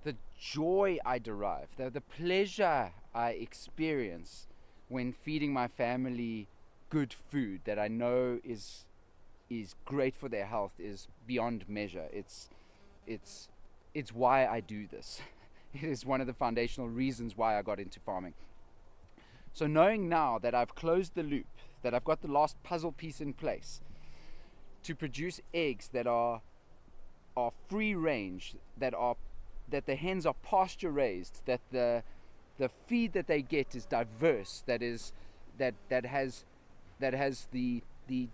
the joy I derive, the pleasure I experience when feeding my family good food that I know is great for their health is beyond measure. It's why I do this. It is one of the foundational reasons why I got into farming. So knowing now that I've closed the loop, that I've got the last puzzle piece in place to produce eggs that are free range, that the hens are pasture raised, that the feed that they get is diverse, that has the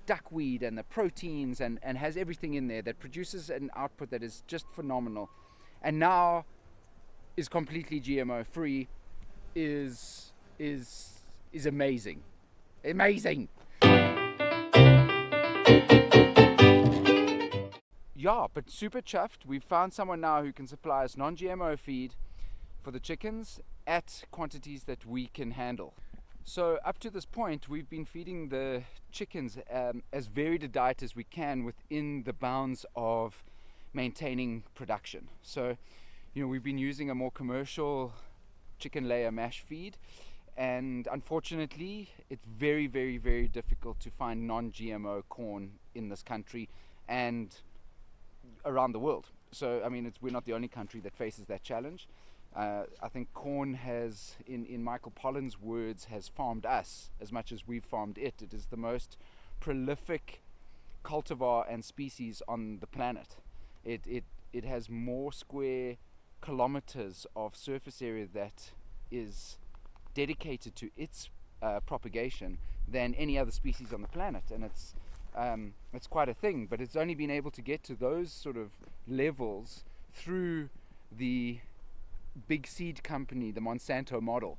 duckweed and the proteins and has everything in there, that produces an output that is just phenomenal, and now is completely GMO free, is amazing. Yeah, but super chuffed. We've found someone now who can supply us non-GMO feed for the chickens at quantities that we can handle. So up to this point, we've been feeding the chickens as varied a diet as we can within the bounds of maintaining production. So, we've been using a more commercial chicken layer mash feed, and unfortunately, it's very, very, very difficult to find non-GMO corn in this country and around the world. So, we're not the only country that faces that challenge. I think corn has, in Michael Pollan's words, has farmed us as much as we've farmed it. It is the most prolific cultivar and species on the planet. It has more square kilometers of surface area that is dedicated to its propagation than any other species on the planet, and it's quite a thing. But it's only been able to get to those sort of levels through the big seed company, the Monsanto model,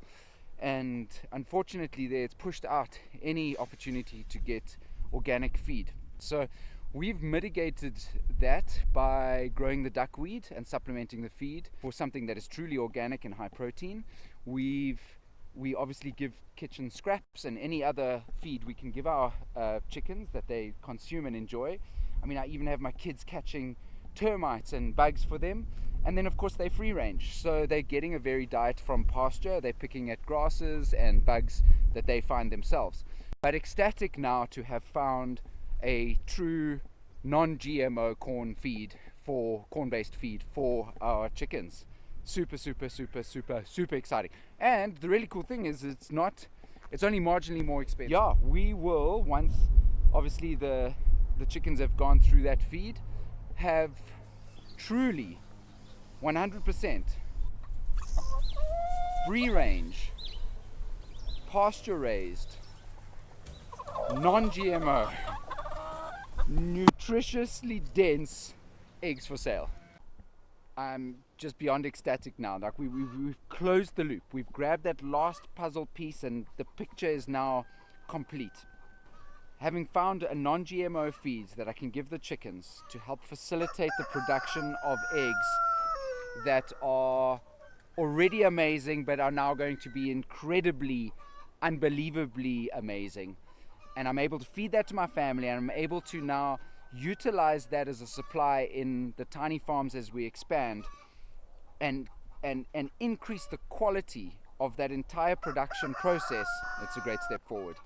and unfortunately there it's pushed out any opportunity to get organic feed. So we've mitigated that by growing the duckweed and supplementing the feed for something that is truly organic and high protein. We obviously give kitchen scraps and any other feed we can give our chickens that they consume and enjoy. I even have my kids catching termites and bugs for them. And then of course they're free range, so they're getting a varied diet from pasture. They're picking at grasses and bugs that they find themselves. But ecstatic now to have found a true non-GMO corn-based feed for our chickens. Super exciting. And the really cool thing is it's only marginally more expensive. Yeah, we will, once obviously the chickens have gone through that feed, have truly 100% free range, pasture raised, non-GMO, nutritiously dense eggs for sale. I'm just beyond ecstatic now. Like we've closed the loop. We've grabbed that last puzzle piece and the picture is now complete. Having found a non-GMO feed that I can give the chickens to help facilitate the production of eggs that are already amazing but are now going to be incredibly, unbelievably amazing. And I'm able to feed that to my family, and I'm able to now utilize that as a supply in the tiny farms as we expand and increase the quality of that entire production process. It's a great step forward.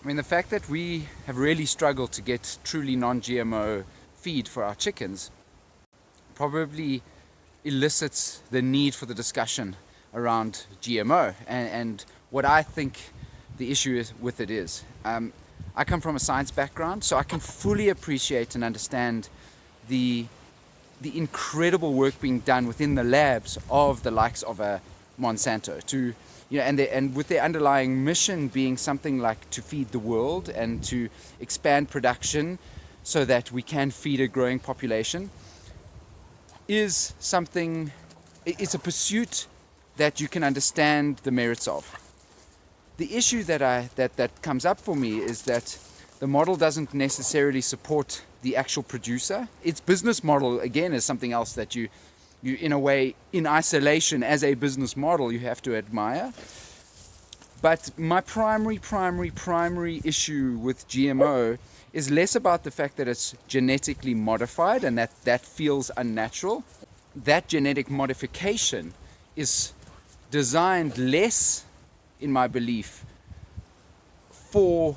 The fact that we have really struggled to get truly non-GMO feed for our chickens probably elicits the need for the discussion around GMO and what I think the issue with it is. I come from a science background, so I can fully appreciate and understand the incredible work being done within the labs of the likes of a Monsanto and with their underlying mission being something like to feed the world and to expand production so that we can feed a growing population, is something, it's a pursuit that you can understand the merits of. The issue that comes up for me is that the model doesn't necessarily support the actual producer. Its business model, again, is something else that you in a way, in isolation as a business model, you have to admire. But my primary issue with GMO is less about the fact that it's genetically modified and that feels unnatural. that genetic modification is designed less, in my belief, for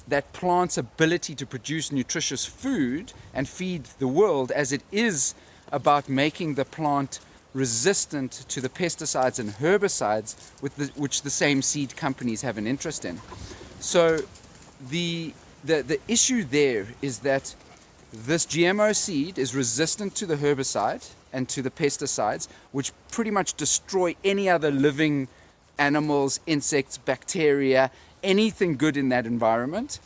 that plant's ability to produce nutritious food and feed the world, as it is about making the plant resistant to the pesticides and herbicides which the same seed companies have an interest in. So the issue there is that this GMO seed is resistant to the herbicide and to the pesticides, which pretty much destroy any other living animals, insects, bacteria, anything good in that environment,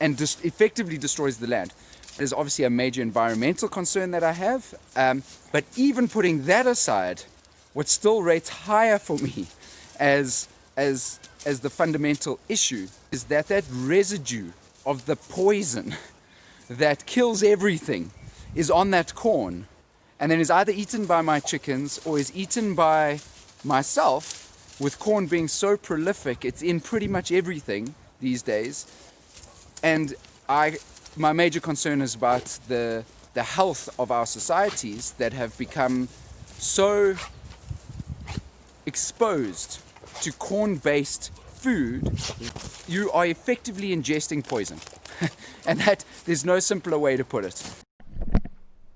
and effectively destroys the land. There's obviously a major environmental concern that I have, but even putting that aside, what still rates higher for me as the fundamental issue is that residue of the poison that kills everything is on that corn, and then is either eaten by my chickens or is eaten by myself, with corn being so prolific. It's in pretty much everything these days. And my major concern is about the health of our societies that have become so exposed to corn-based food. You are effectively ingesting poison. And that there's no simpler way to put it.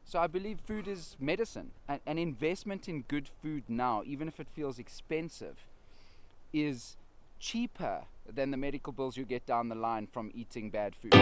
So I believe food is medicine. An investment in good food now, even if it feels expensive, is cheaper than the medical bills you get down the line from eating bad food.